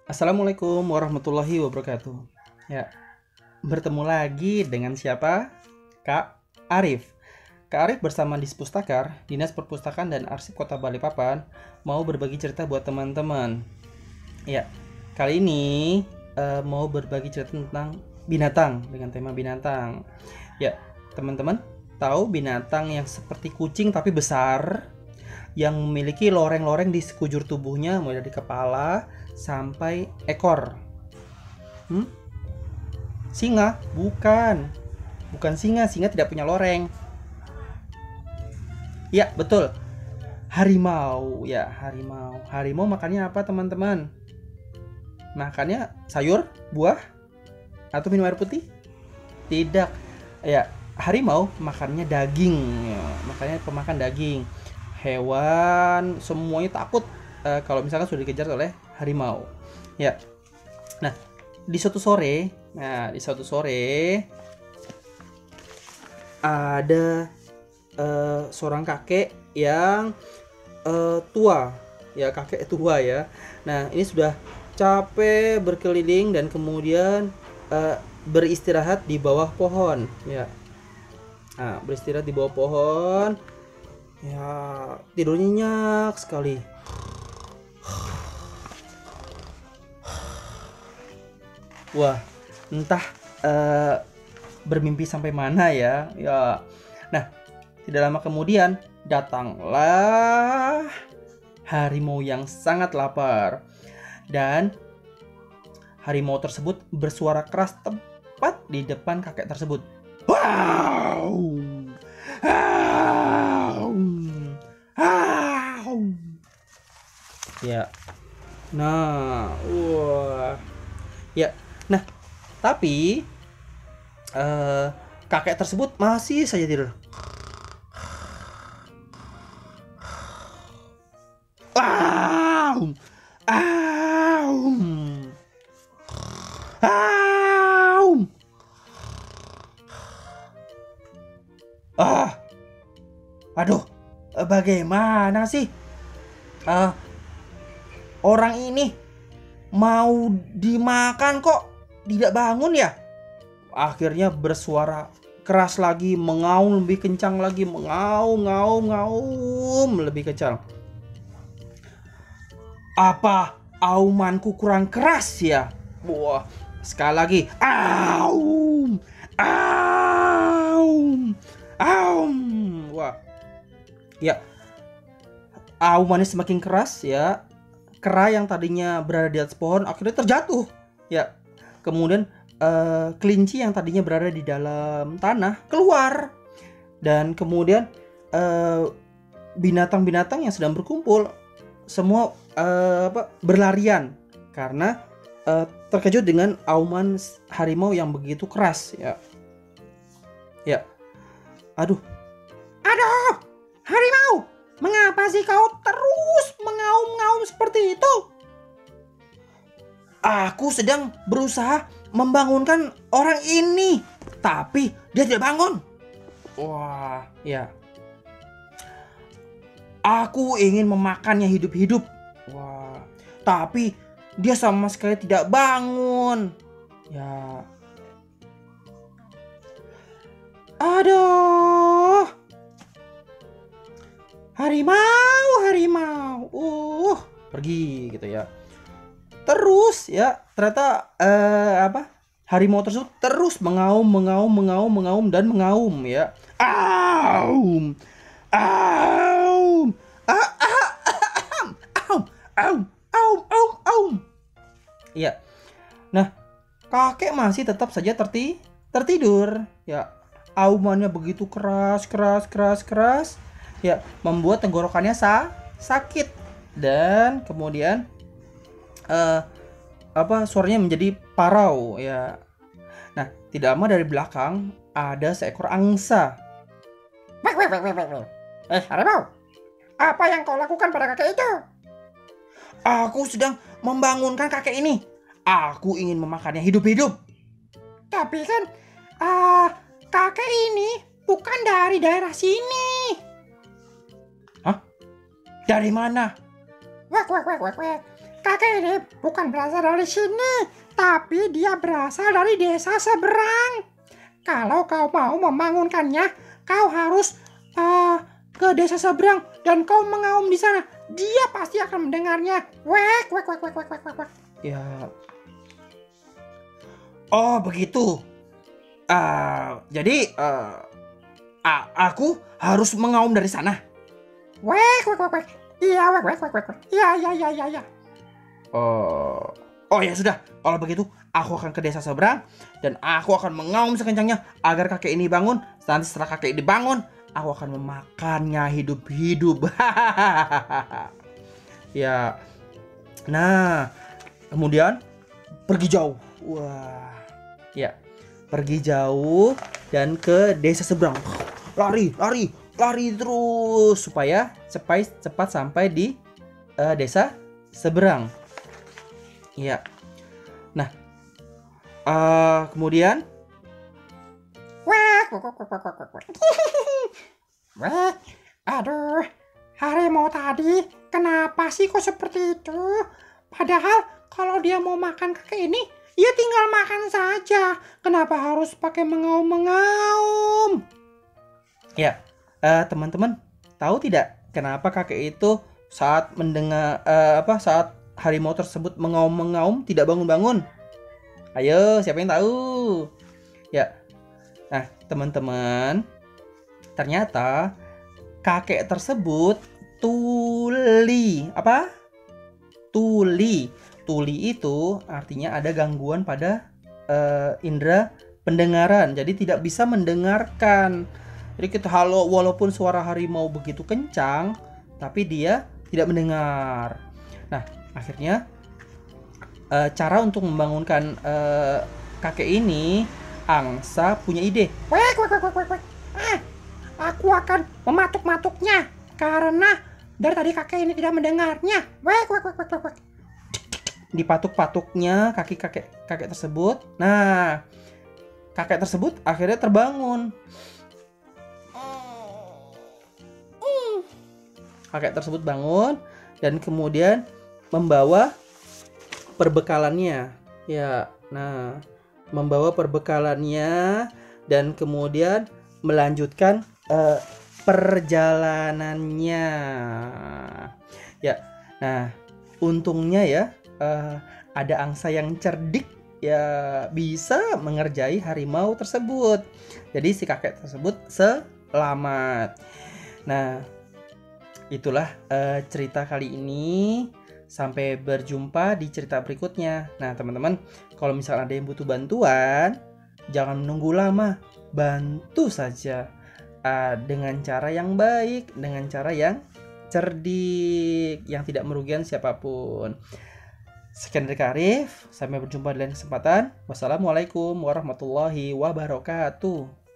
Assalamualaikum warahmatullahi wabarakatuh. Ya, bertemu lagi dengan siapa? Kak Arif. Kak Arif bersama Dispustakar, Dinas Perpustakaan dan Arsip Kota Balikpapan, mau berbagi cerita buat teman-teman. Ya, kali ini mau berbagi cerita tentang binatang dengan tema binatang. Ya, teman-teman tahu binatang yang seperti kucing tapi besar, yang memiliki loreng-loreng di sekujur tubuhnya mulai dari kepala sampai ekor. Hmm? Singa? Bukan. Bukan singa, singa tidak punya loreng. Ya, betul. Harimau. Ya, harimau. Harimau makannya apa, teman-teman? Makannya sayur, buah, atau minum air putih? Tidak. Ya, harimau makannya daging. Ya, makanya pemakan daging. Hewan semuanya takut kalau misalkan sudah dikejar oleh harimau. Ya. Nah, di suatu sore ada seorang kakek yang tua, ya kakek tua ya. Nah, ini sudah capek berkeliling dan kemudian beristirahat di bawah pohon, ya. Nah, beristirahat di bawah pohon, ya tidurnya nyenyak sekali. Wah, entah eh, bermimpi sampai mana ya. Ya. Nah, tidak lama kemudian datanglah harimau yang sangat lapar. Dan harimau tersebut bersuara keras tepat di depan kakek tersebut. Wow! Wow! Wow! Ya. Nah, wah. Ya. Nah, tapi kakek tersebut masih saja tidur. Wow! Wow! Wow! Ah, aduh, bagaimana sih? Ah, orang ini mau dimakan kok tidak bangun ya? Akhirnya bersuara keras lagi, mengaum lebih kencang lagi, mengaum, ngaum, ngaum lebih kencang. Apa aumanku kurang keras ya? Wah, sekali lagi. Aum! Aum! Aum! Wah, ya, aumannya semakin keras ya. Kera yang tadinya berada di atas pohon akhirnya terjatuh. Ya, kemudian kelinci yang tadinya berada di dalam tanah keluar, dan kemudian eh, binatang-binatang yang sedang berkumpul semua berlarian karena terkejut dengan auman harimau yang begitu keras ya. Ya, aduh, aduh, harimau, mengapa sih kau terus mengaum-ngaum seperti itu? Aku sedang berusaha membangunkan orang ini, tapi dia tidak bangun. Wah, ya. Aku ingin memakannya hidup-hidup. Wah, tapi dia sama sekali tidak bangun. Ya. Aduh. Harimau, harimau. Pergi gitu ya. Terus ya, ternyata harimau tersebut terus mengaum, mengaum, mengaum, mengaum dan mengaum ya. Aum. Aum. Ah, ah, aum. Aum. Aum. Aum. Aum. Aum. Iya. Nah, kakek masih tetap saja tertidur ya. Aumannya begitu keras, keras, keras, keras ya, membuat tenggorokannya sakit, dan kemudian eh suaranya menjadi parau ya. Nah, tidak lama dari belakang ada seekor angsa. Wek, wek, wek, wek, wek. Harimau, apa yang kau lakukan pada kakek itu? Aku sedang membangunkan kakek ini. Aku ingin memakannya hidup-hidup. Tapi kan kakek ini bukan dari daerah sini. Hah? Dari mana? Wek, wek, wek, wek, wek. Kakek ini bukan berasal dari sini, tapi dia berasal dari desa seberang. Kalau kau mau membangunkannya, kau harus ke desa seberang dan kau mengaum di sana. Dia pasti akan mendengarnya. Wek, wek, wek, wek, wek, wek, wek. Ya. Oh, begitu. Jadi aku harus mengaum dari sana. Wek, wek, wek, wek. Iya, wek, wek, wek, wek. Iya. Oh ya sudah, kalau begitu aku akan ke desa seberang dan aku akan mengaum sekencangnya agar kakek ini bangun. Nanti setelah kakek ini bangun, aku akan memakannya hidup-hidup. Ya. Nah, kemudian pergi jauh. Wah. Ya, pergi jauh dan ke desa seberang. Lari terus supaya cepat sampai di desa seberang. Ya. Nah, kemudian Wek, wek, wek, wek, wek, wek, wek. Wek, aduh, harimau tadi kenapa sih kok seperti itu? Padahal kalau dia mau makan kakek ini, ya tinggal makan saja. Kenapa harus pakai mengaum-mengaum? ya, teman-teman tahu tidak kenapa kakek itu saat mendengar saat harimau tersebut mengaum-mengaum tidak bangun-bangun? Ayo, siapa yang tahu? Ya. Nah, teman-teman, ternyata kakek tersebut tuli. Apa? Tuli. Tuli itu artinya ada gangguan pada indera pendengaran. Jadi tidak bisa mendengarkan. Jadi kita walaupun suara harimau begitu kencang, tapi dia tidak mendengar. Nah, akhirnya cara untuk membangunkan kakek ini, angsa punya ide. Wek, wek, wek, wek, wek, wek. Aku akan mematuk-matuknya karena dari tadi kakek ini tidak mendengarnya. Wek, wek, wek, wek, wek, wek. Dipatuk-patuknya kaki kakek tersebut. Nah, kakek tersebut akhirnya terbangun. Kakek tersebut bangun dan kemudian membawa perbekalannya. Ya, nah, membawa perbekalannya dan kemudian melanjutkan perjalanannya. Ya, nah, untungnya ya ada angsa yang cerdik ya bisa mengerjai harimau tersebut. Jadi si kakek tersebut selamat. Nah, itulah cerita kali ini. Sampai berjumpa di cerita berikutnya. Nah, teman-teman, kalau misalnya ada yang butuh bantuan, jangan menunggu lama. Bantu saja dengan cara yang baik, dengan cara yang cerdik, yang tidak merugikan siapapun. Sekian dari Kak Arif. Sampai berjumpa di lain kesempatan. Wassalamualaikum warahmatullahi wabarakatuh.